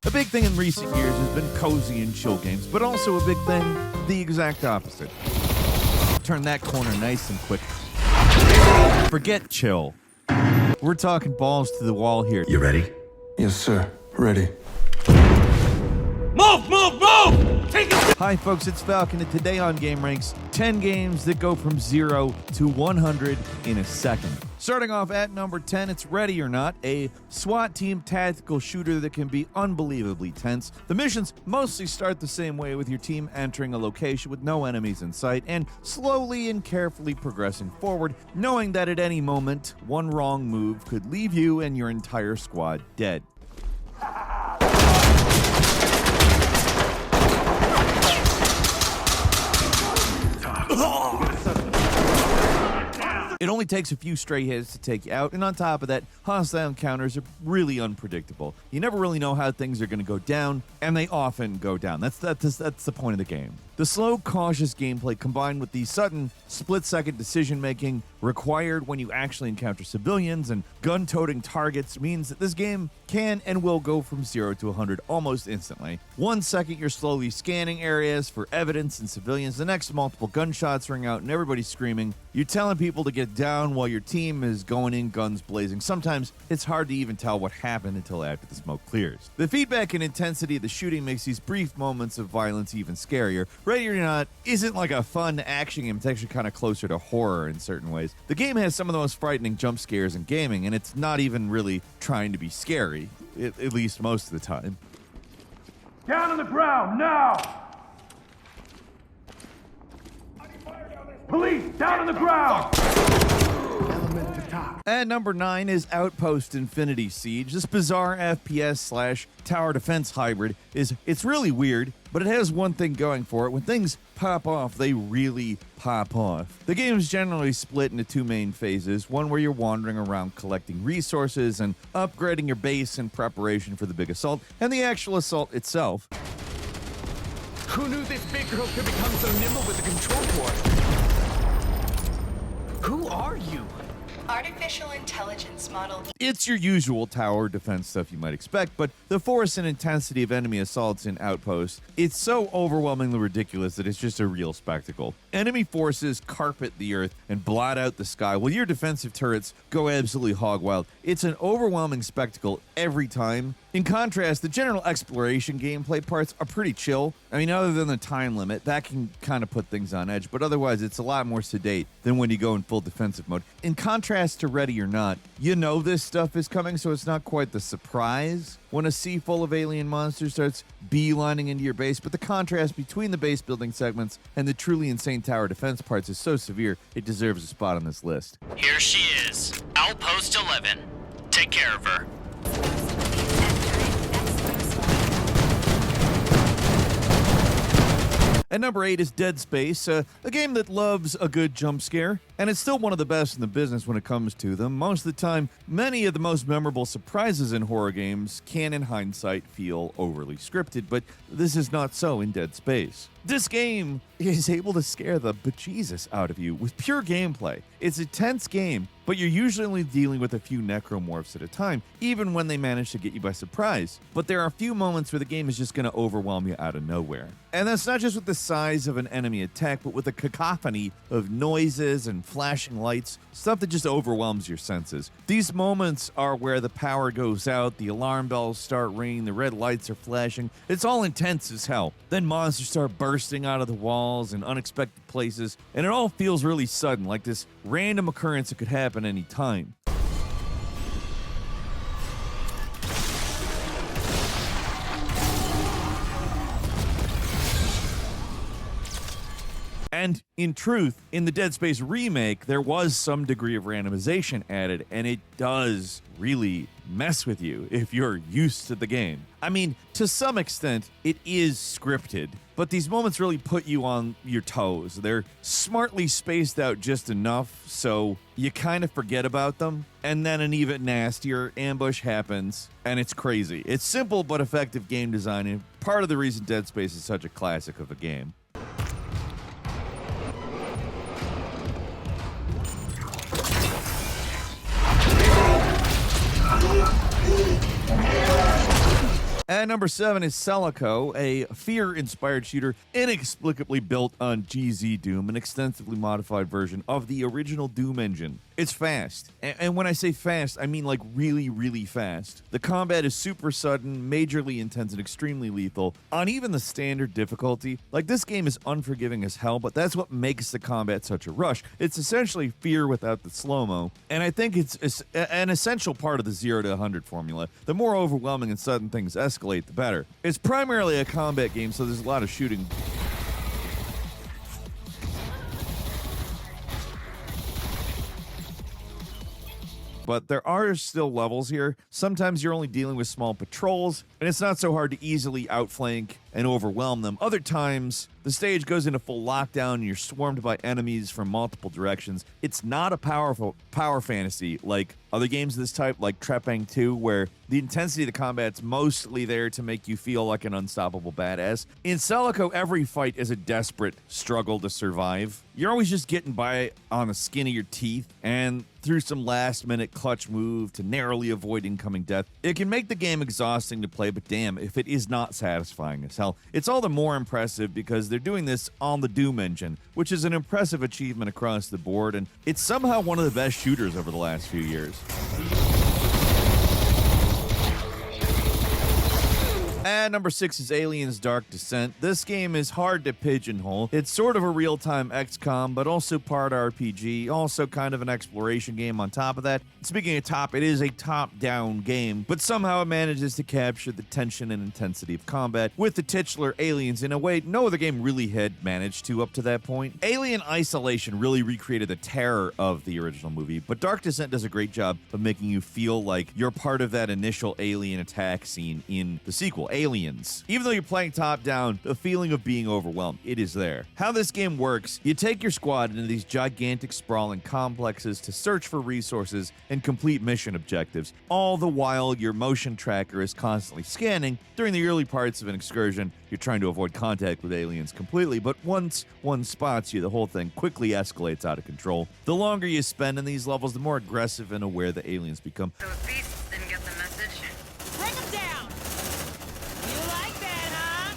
A big thing in recent years has been cozy and chill games, but also a big thing, the exact opposite. Turn that corner nice and quick. Forget chill. We're talking balls to the wall here. You ready? Yes, sir. Ready. Move, move, move! Take it! Hi folks, it's Falcon, and today on gameranx, 10 games that go from 0 to 100 in a second. Starting off at number 10, it's Ready or Not, a SWAT team tactical shooter that can be unbelievably tense. The missions mostly start the same way, with your team entering a location with no enemies in sight and slowly and carefully progressing forward, knowing that at any moment, one wrong move could leave you and your entire squad dead. It only takes a few stray hits to take you out, and on top of that, hostile encounters are really unpredictable. You never really know how things are going to go down, and they often go down. That's the point of the game. The slow, cautious gameplay combined with the sudden, split-second decision-making required when you actually encounter civilians and gun-toting targets means that this game can and will go from 0 to 100 almost instantly. 1 second you're slowly scanning areas for evidence and civilians, the next multiple gunshots ring out and everybody's screaming. You're telling people to get down while your team is going in guns blazing. Sometimes it's hard to even tell what happened until after the smoke clears. The feedback and intensity of the shooting makes these brief moments of violence even scarier. Ready or Not isn't like a fun action game, it's actually kind of closer to horror in certain ways. The game has some of the most frightening jump scares in gaming, and it's not even really trying to be scary, at least most of the time. Down on the ground, now! Police, down on the ground! At number 9 is Outpost Infinity Siege. This bizarre FPS/tower defense hybrid it's really weird, but it has one thing going for it. When things pop off, they really pop off. The game is generally split into two main phases, one where you're wandering around collecting resources and upgrading your base in preparation for the big assault, and the actual assault itself. Who knew this big girl could become so nimble with the control board? Who are you? Artificial intelligence model. It's your usual tower defense stuff you might expect, but the force and intensity of enemy assaults in Outpost, it's so overwhelmingly ridiculous that it's just a real spectacle. Enemy forces carpet the earth and blot out the sky, while your defensive turrets go absolutely hog wild. It's an overwhelming spectacle every time. In contrast, the general exploration gameplay parts are pretty chill. I mean, other than the time limit, that can kind of put things on edge, but otherwise it's a lot more sedate than when you go in full defensive mode. In contrast to Ready or Not, you know this stuff is coming, so it's not quite the surprise when a sea full of alien monsters starts beelining into your base, but the contrast between the base building segments and the truly insane tower defense parts is so severe, it deserves a spot on this list. Here she is, Outpost 11. Take care of her. At number 8 is Dead Space, a game that loves a good jump scare, and it's still one of the best in the business when it comes to them. Most of the time, many of the most memorable surprises in horror games can, in hindsight, feel overly scripted, but this is not so in Dead Space. This game is able to scare the bejesus out of you with pure gameplay. It's a tense game, but you're usually only dealing with a few necromorphs at a time, even when they manage to get you by surprise. But there are a few moments where the game is just going to overwhelm you out of nowhere. And that's not just with the size of an enemy attack, but with a cacophony of noises and flashing lights, stuff that just overwhelms your senses. These moments are where the power goes out, the alarm bells start ringing, the red lights are flashing. It's all intense as hell. Then monsters start bursting out of the walls in unexpected places, and it all feels really sudden, like this random occurrence that could happen any time. And in truth, in the Dead Space remake, there was some degree of randomization added, and it does really mess with you if you're used to the game. I mean, to some extent, it is scripted, but these moments really put you on your toes. They're smartly spaced out just enough so you kind of forget about them, and then an even nastier ambush happens, and it's crazy. It's simple but effective game design, and part of the reason Dead Space is such a classic of a game. At number 7 is Selaco, a fear-inspired shooter inexplicably built on GZ Doom, an extensively modified version of the original Doom engine. It's fast, and when I say fast, I mean like really, really fast. The combat is super sudden, majorly intense, and extremely lethal. On even the standard difficulty, like this game is unforgiving as hell, but that's what makes the combat such a rush. It's essentially fear without the slow-mo, and I think it's an essential part of the 0 to 100 formula. The more overwhelming and sudden things escalate, the better. It's primarily a combat game, so there's a lot of shooting. But there are still levels here. Sometimes you're only dealing with small patrols, and it's not so hard to easily outflank and overwhelm them. Other times, the stage goes into full lockdown and you're swarmed by enemies from multiple directions. It's not a power fantasy like other games of this type, like Trepang 2, where the intensity of the combat's mostly there to make you feel like an unstoppable badass. In Selaco, every fight is a desperate struggle to survive. You're always just getting by on the skin of your teeth and through some last-minute clutch move to narrowly avoid incoming death. It can make the game exhausting to play, but damn, if it is not satisfying as hell. It's all the more impressive because they're doing this on the Doom engine, which is an impressive achievement across the board, and it's somehow one of the best shooters over the last few years. And number 6 is Aliens Dark Descent. This game is hard to pigeonhole. It's sort of a real-time XCOM, but also part RPG, also kind of an exploration game on top of that. Speaking of top, it is a top-down game, but somehow it manages to capture the tension and intensity of combat with the titular aliens in a way no other game really had managed to up to that point. Alien Isolation really recreated the terror of the original movie, but Dark Descent does a great job of making you feel like you're part of that initial alien attack scene in the sequel, Aliens. Even though you're playing top-down, the feeling of being overwhelmed, it is there. How this game works, you take your squad into these gigantic sprawling complexes to search for resources and complete mission objectives, all the while your motion tracker is constantly scanning. During the early parts of an excursion, you're trying to avoid contact with aliens completely, but once one spots you, the whole thing quickly escalates out of control. The longer you spend in these levels, the more aggressive and aware the aliens become. So if beasts didn't get the message, Bring them down! You like that, huh?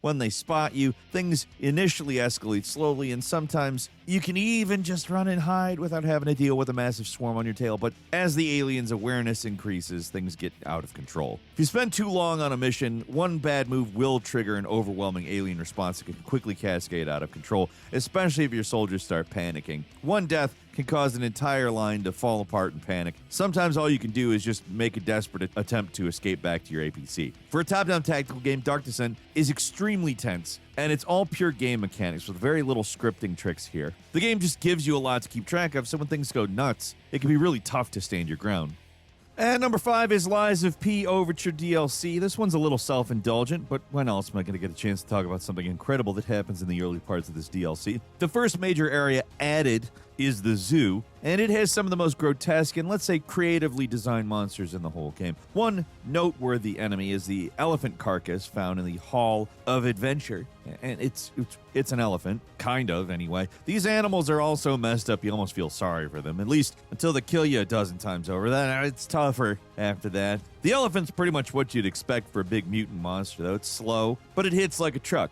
When they spot you, things initially escalate slowly, and sometimes you can even just run and hide without having to deal with a massive swarm on your tail. But as the aliens' awareness increases, things get out of control. If you spend too long on a mission, one bad move will trigger an overwhelming alien response that can quickly cascade out of control, especially if your soldiers start panicking. One death can cause an entire line to fall apart in panic. Sometimes all you can do is just make a desperate attempt to escape back to your APC. For a top-down tactical game, Dark Descent is extremely tense, and it's all pure game mechanics with very little scripting tricks here. The game just gives you a lot to keep track of, so when things go nuts, it can be really tough to stand your ground. And number 5 is Lies of P Overture DLC. This one's a little self-indulgent, but when else am I going to get a chance to talk about something incredible that happens in the early parts of this DLC? The first major area added is the zoo, and it has some of the most grotesque and, let's say, creatively designed monsters in the whole game. One noteworthy enemy is the elephant carcass found in the Hall of Adventure, and it's an elephant, kind of, anyway. These animals are all so messed up you almost feel sorry for them, at least until they kill you a dozen times over. Then it's tougher after that. The elephant's pretty much what you'd expect for a big mutant monster, though. It's slow, but it hits like a truck.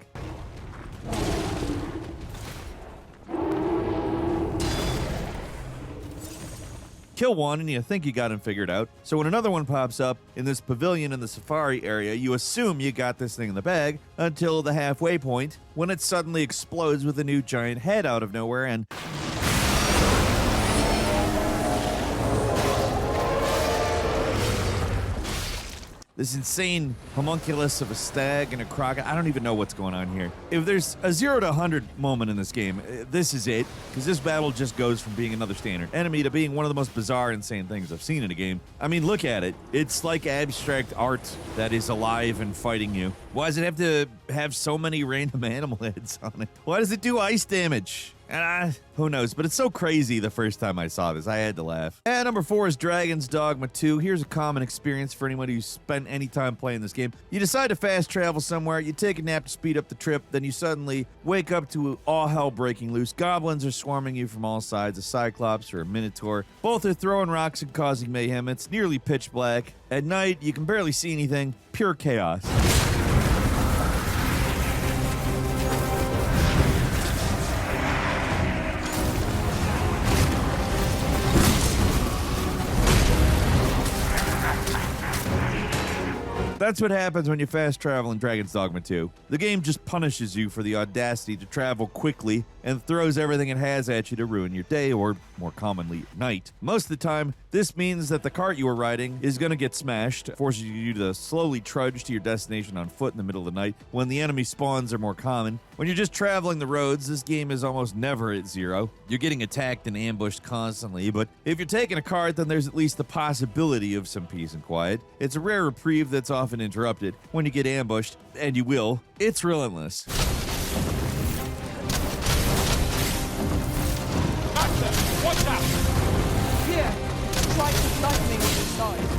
Kill one and you think you got him figured out. So when another one pops up in this pavilion in the safari area, you assume you got this thing in the bag until the halfway point when it suddenly explodes with a new giant head out of nowhere and... this insane homunculus of a stag and a crocodile. I don't even know what's going on here. If there's a 0 to 100 moment in this game, this is it. Because this battle just goes from being another standard enemy to being one of the most bizarre, insane things I've seen in a game. I mean, look at it. It's like abstract art that is alive and fighting you. Why does it have to have so many random animal heads on it? Why does it do ice damage? Who knows, but it's so crazy the first time I saw this. I had to laugh. And number 4 is Dragon's Dogma 2. Here's a common experience for anyone who's spent any time playing this game. You decide to fast travel somewhere, you take a nap to speed up the trip, then you suddenly wake up to all hell breaking loose. Goblins are swarming you from all sides, a Cyclops or a Minotaur. Both are throwing rocks and causing mayhem. It's nearly pitch black. At night, you can barely see anything. Pure chaos. That's what happens when you fast travel in Dragon's Dogma 2. The game just punishes you for the audacity to travel quickly and throws everything it has at you to ruin your day, or more commonly, night. Most of the time, this means that the cart you were riding is going to get smashed, forcing you to slowly trudge to your destination on foot in the middle of the night when the enemy spawns are more common. When you're just traveling the roads, this game is almost never at zero. You're getting attacked and ambushed constantly, but if you're taking a cart, then there's at least the possibility of some peace and quiet. It's a rare reprieve that's often interrupted when you get ambushed, and you will. It's relentless. Watch out! Here, try some lightning on the side.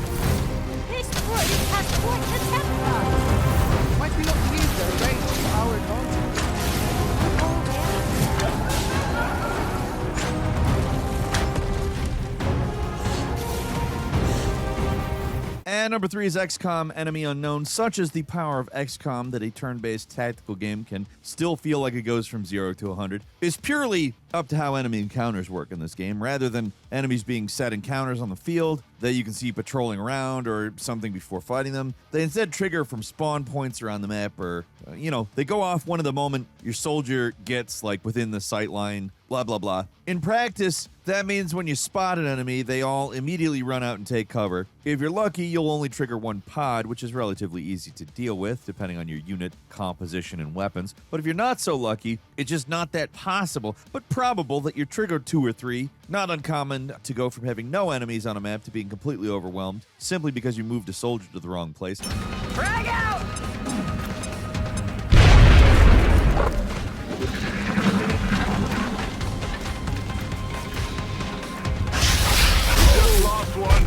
This brute has quite the temper. Might be not use their range to our advantage. And number 3 is XCOM Enemy Unknown. Such is the power of XCOM that a turn-based tactical game can still feel like it goes from 0 to 100. It's purely up to how enemy encounters work in this game, rather than enemies being set encounters on the field that you can see patrolling around or something before fighting them. They instead trigger from spawn points around the map, or, they go off one of the moment your soldier gets, like, within the sight line, blah, blah, blah. In practice, that means when you spot an enemy, they all immediately run out and take cover. If you're lucky, you'll only trigger one pod, which is relatively easy to deal with, depending on your unit composition and weapons. But if you're not so lucky, it's just not that possible, but probable that you trigger 2 or 3. Not uncommon to go from having no enemies on a map to being completely overwhelmed, simply because you moved a soldier to the wrong place. Frag out! Just lost one.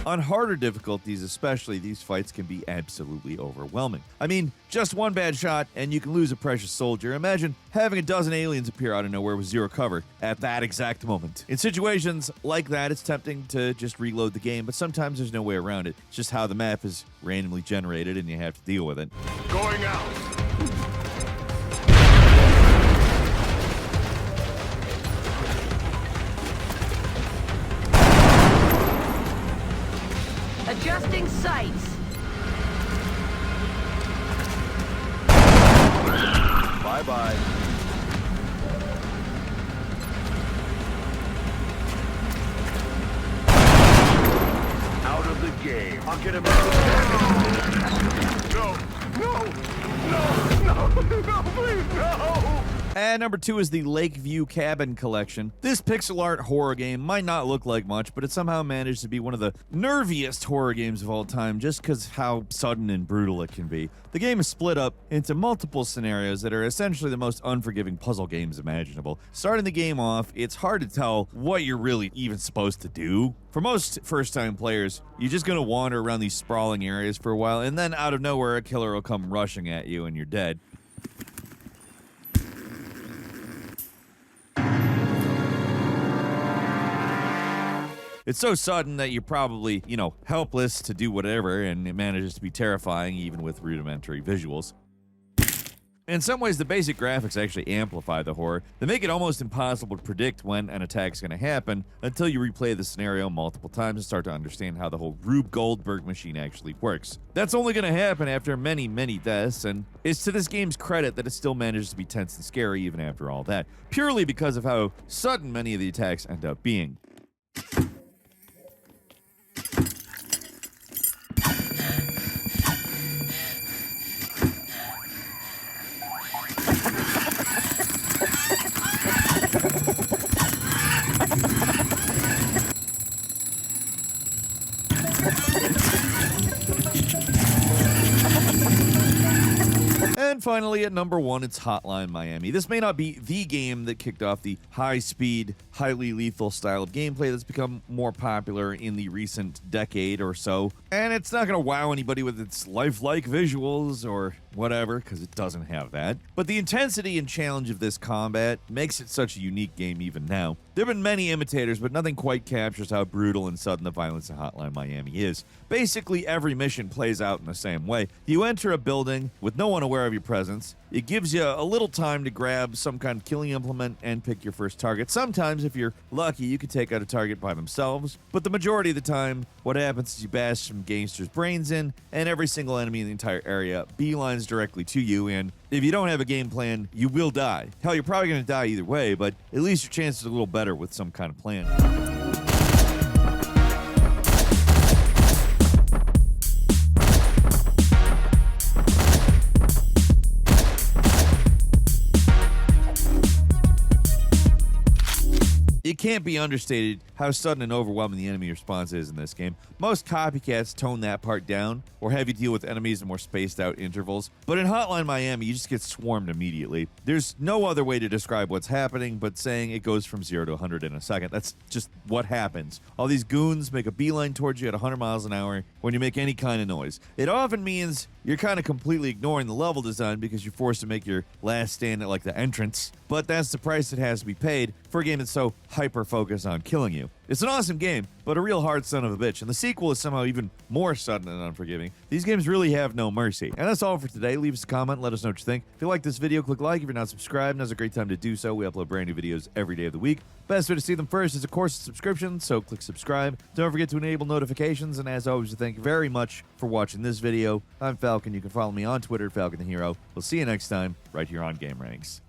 On harder difficulties especially, these fights can be absolutely overwhelming. I mean, just one bad shot and you can lose a precious soldier. Imagine having a dozen aliens appear out of nowhere with 0 cover at that exact moment. In situations like that, it's tempting to just reload the game, but sometimes there's no way around it. It's just how the map is randomly generated and you have to deal with it. Going out. Adjusting sights. Bye-bye. Out of the game. I'll get him out. No, please, no! And number 2 is the Lakeview Cabin Collection. This pixel art horror game might not look like much, but it somehow managed to be one of the nerviest horror games of all time just because how sudden and brutal it can be. The game is split up into multiple scenarios that are essentially the most unforgiving puzzle games imaginable. Starting the game off, it's hard to tell what you're really even supposed to do. For most first-time players, you're just going to wander around these sprawling areas for a while, and then out of nowhere, a killer will come rushing at you and you're dead. It's so sudden that you're probably, helpless to do whatever, and it manages to be terrifying even with rudimentary visuals. In some ways, the basic graphics actually amplify the horror. They make it almost impossible to predict when an attack's going to happen until you replay the scenario multiple times and start to understand how the whole Rube Goldberg machine actually works. That's only going to happen after many, many deaths, and it's to this game's credit that it still manages to be tense and scary even after all that, purely because of how sudden many of the attacks end up being. And finally, at number 1, it's Hotline Miami. This may not be the game that kicked off the high-speed, highly lethal style of gameplay that's become more popular in the recent decade or so, and it's not going to wow anybody with its lifelike visuals or whatever, because it doesn't have that. But the intensity and challenge of this combat makes it such a unique game even now. There have been many imitators, but nothing quite captures how brutal and sudden the violence in Hotline Miami is. Basically, every mission plays out in the same way. You enter a building with no one aware of your presence. It gives you a little time to grab some kind of killing implement and pick your first target. Sometimes, if you're lucky, you can take out a target by themselves, but the majority of the time, what happens is you bash some gangsters' brains in, and every single enemy in the entire area beelines directly to you, and if you don't have a game plan, you will die. Hell, you're probably going to die either way, but at least your chances are a little better with some kind of plan. It can't be understated how sudden and overwhelming the enemy response is in this game. Most copycats tone that part down or have you deal with enemies in more spaced out intervals, but in Hotline Miami, you just get swarmed immediately. There's no other way to describe what's happening but saying it goes from 0 to 100 in a second. That's just what happens. All these goons make a beeline towards you at 100 miles an hour when you make any kind of noise. It often means you're kind of completely ignoring the level design because you're forced to make your last stand at like the entrance, but that's the price that has to be paid for a game that's so hyper-focused on killing you. It's an awesome game, but a real hard son of a bitch, and the sequel is somehow even more sudden and unforgiving. These games really have no mercy. And that's all for today. Leave us a comment, let us know what you think. If you like this video, click like. If you're not subscribed, now's a great time to do so. We upload brand new videos every day of the week. Best way to see them first is, of course, a subscription, so click subscribe. Don't forget to enable notifications, and as always, thank you very much for watching this video. I'm Falcon. You can follow me on Twitter at Falcon the Hero. We'll see you next time, right here on Game Ranks.